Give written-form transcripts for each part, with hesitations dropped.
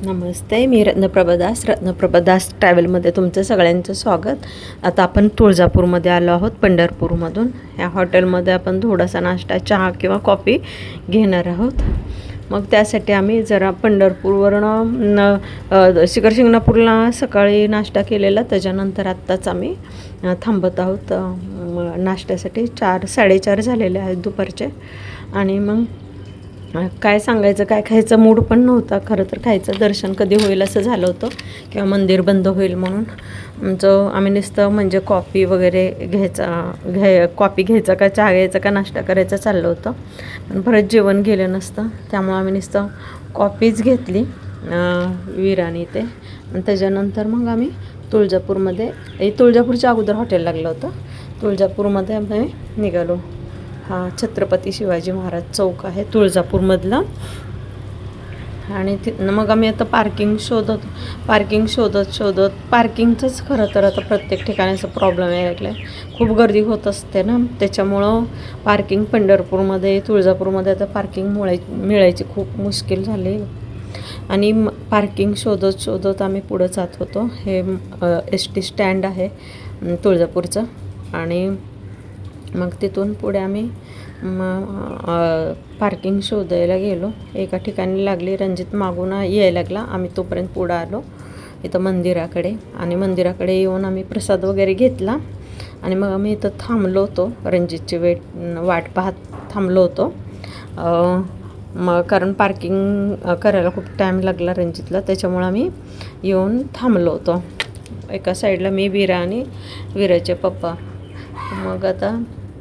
नमस्ते, मी रत्नप्रभा दास ट्रॅव्हलमध्ये तुमचं सगळ्यांचं स्वागत. आता आपण तुळजापूरमध्ये आलो आहोत पंढरपूरमधून. ह्या हॉटेलमध्ये आपण थोडासा नाश्ता, चहा किंवा कॉफी घेणार आहोत. मग त्यासाठी आम्ही जरा पंढरपूरवरनं शिखरशिंगणापूरला सकाळी नाश्ता केलेला, त्याच्यानंतर आत्ताच आम्ही थांबत आहोत नाश्त्यासाठी. 4-4:30 झालेले आहेत दुपारचे. आणि मग काय सांगायचं, काय खायचं मूड पण नव्हता खरं तर. खायचं दर्शन कधी होईल असं झालं होतं किंवा मंदिर बंद होईल म्हणून. आम्ही नुसतं म्हणजे कॉफी वगैरे कॉफी घ्यायचा का चहा घ्यायचा का नाश्ता करायचा चाललं होतं, पण परत जेवण गेलं नसतं. त्यामुळं आम्ही नुसतं कॉफीच घेतली विरानी ते. आणि त्याच्यानंतर मग आम्ही तुळजापूरच्या अगोदर हॉटेल लागलं होतं. तुळजापूरमध्ये आम्ही निघालो. हा छत्रपती शिवाजी महाराज चौक आहे तुळजापूरमधला. आणि मग आम्ही आता पार्किंग शोधत पार्किंगचंच खरं तर आता प्रत्येक ठिकाणी असं प्रॉब्लेम यायला लागला आहे. खूप गर्दी होत असते ना, त्याच्यामुळं पार्किंग पंढरपूरमध्ये तुळजापूरमध्ये आता पार्किंग मिळायची खूप मुश्किल झाली. आणि पार्किंग शोधत आम्ही पुढं जात होतो. हे ST स्टँड आहे तुळजापूरचं. आणि मग तिथून पुढे आम्ही पार्किंग शोधायला गेलो. एका ठिकाणी लागली, रणजित मागून यायला लागला. आम्ही तोपर्यंत पुढं आलो इथं मंदिराकडे. आणि मंदिराकडे येऊन आम्ही प्रसाद वगैरे घेतला. आणि मग आम्ही इथं थांबलो होतो, रणजितची वाट पाहत थांबलो होतो. कारण पार्किंग करायला खूप टाईम लागला रणजितला, त्याच्यामुळं आम्ही येऊन थांबलो होतो. एका साईडला मी, विरा आणि विराचे पप्पा. मग आता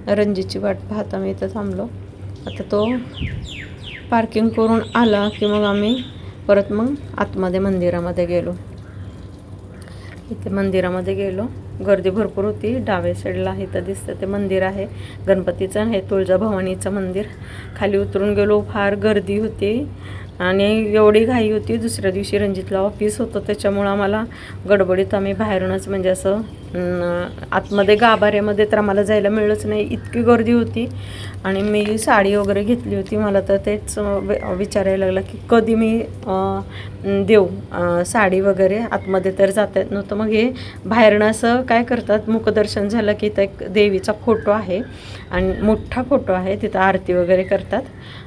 रणजितची वाट पाहत आम्ही इथं थांबलो. आता तो पार्किंग करून आला की मग आम्ही परत आतमध्ये मंदिरामध्ये गेलो. इथे मंदिरामध्ये गेलो. गर्दी भरपूर होती. डाव्या साईडला इथं दिसतं ते मंदिर आहे गणपतीचं, हे तुळजाभवानीचं मंदिर. खाली उतरून गेलो, फार गर्दी होती आणि एवढी घाई होती. दुसऱ्या दिवशी रणजितला ऑफिस होतं, त्याच्यामुळं आम्हाला गडबडीत आम्ही बाहेरूनच म्हणजे असं आतमध्ये गाभाऱ्यामध्ये तर आम्हाला जायला मिळलंच नाही, इतकी गर्दी होती. आणि मी साडी वगैरे घेतली होती. मला तर तेच विचारायला लागला की कधी मी देऊ साडी वगैरे, आतमध्ये तर जाता येत नव्हतं. मग हे बाहेरनं असं काय करतात, मुखदर्शन झालं की इथं एक देवीचा फोटो आहे आणि मोठा फोटो आहे, तिथं आरती वगैरे करतात.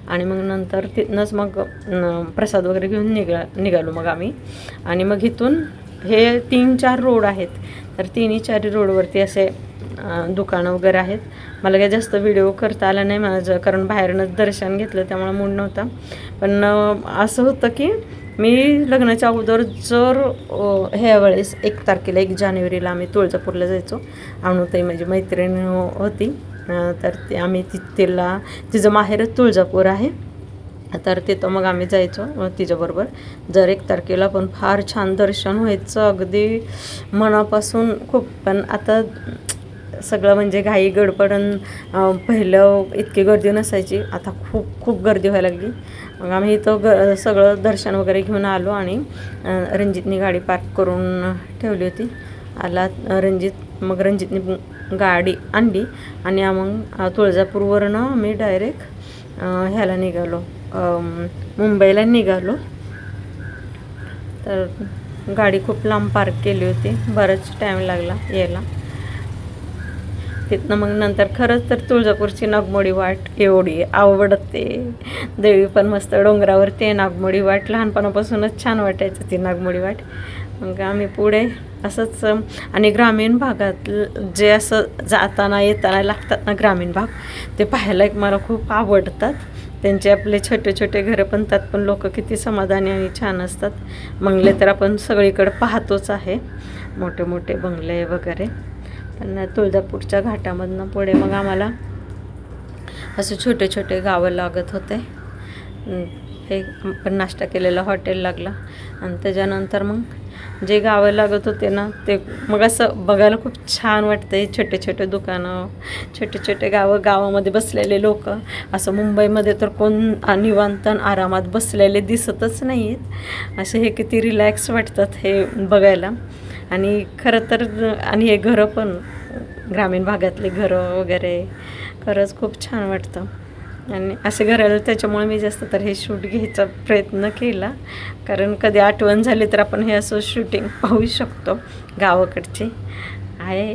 आणि मग नंतर तिथनंच मग प्रसाद वगैरे घेऊन निघालो मग आम्ही. आणि मग इथून हे 3-4 रोड आहेत, तर 3-4 रोडवरती असे दुकानं वगैरे आहेत. मला काही जास्त व्हिडिओ करता आला नाही माझं, कारण बाहेरनंच दर्शन घेतलं त्यामुळे मूड नव्हता. पण असं होतं की मी लग्नाच्या अगोदर जर ह्या वेळेस 1 तारखेला 1 जानेवारीला आम्ही तुळजापूरला जायचो. अनुताई माझी मैत्रीण होती, तर आम्ही तिचं माहेरच तुळजापूर आहे, तर तिथं मग आम्ही जायचो तिच्याबरोबर. जर 1 तारखेला पण फार छान दर्शन व्हायचं अगदी मनापासून खूप. पण आता सगळं म्हणजे घाई गडबडन, पहिलं इतकी गर्दी नसायची, आता खूप गर्दी व्हायला लागली. मग आम्ही इथं सगळं दर्शन वगैरे घेऊन आलो. आणि रणजितनी गाडी पार्क करून ठेवली होती. आला रणजित, मग रणजितनी गाडी आणली आणि मग तुळजापूरवरनं आम्ही डायरेक्ट ह्याला निघालो, मुंबईला निघालो. तर गाडी खूप लांब पार्क केली होती, बराच टाईम लागला यायला. तिथनं मग नंतर खरंच तर तुळजापूरची नागमोडी वाट एवढी आवडते. देवी पण मस्त डोंगरावरती आहे. नागमोडी वाट लहानपणापासूनच छान वाटायचं ती नागमोडी वाट. मग आम्ही पुढे असंच, आणि ग्रामीण भागात जे असं जाताना येताना लागतात ना ग्रामीण भाग, ते पाहायला मला खूप आवडतात. त्यांचे आपले छोटे छोटे घरं पण, त्यात पण लोक किती समाधानी आणि छान असतात. बंगले तर आपण सगळीकडे पाहतोच आहे, मोठे मोठे बंगले वगैरे. पण तुळजापूरच्या घाटामधनं पुढे मग आम्हाला असे छोटे छोटे गावं लागत होते. हे आपण नाश्ता केलेलं हॉटेल लागलं. आणि त्याच्यानंतर मग जे गावं लागत होते ना, ते मग असं बघायला खूप छान वाटतं. छोटे छोटे दुकानं, छोटे छोटे गावामध्ये बसलेले लोक. असं मुंबईमध्ये तर कोण निवांत आरामात बसलेले दिसतच नाही आहेत. असे हे किती रिलॅक्स वाटतात हे बघायला. आणि खरं तर आणि हे घरं पण, ग्रामीण भागातले घरं वगैरे खरंच खूप छान वाटतं. आणि असं घराला त्याच्यामुळे मी जास्त तर हे शूट घ्यायचा प्रयत्न केला, कारण कधी आठवण झाली तर आपण हे असं शूटिंग पाहू शकतो गावाकडची आहे.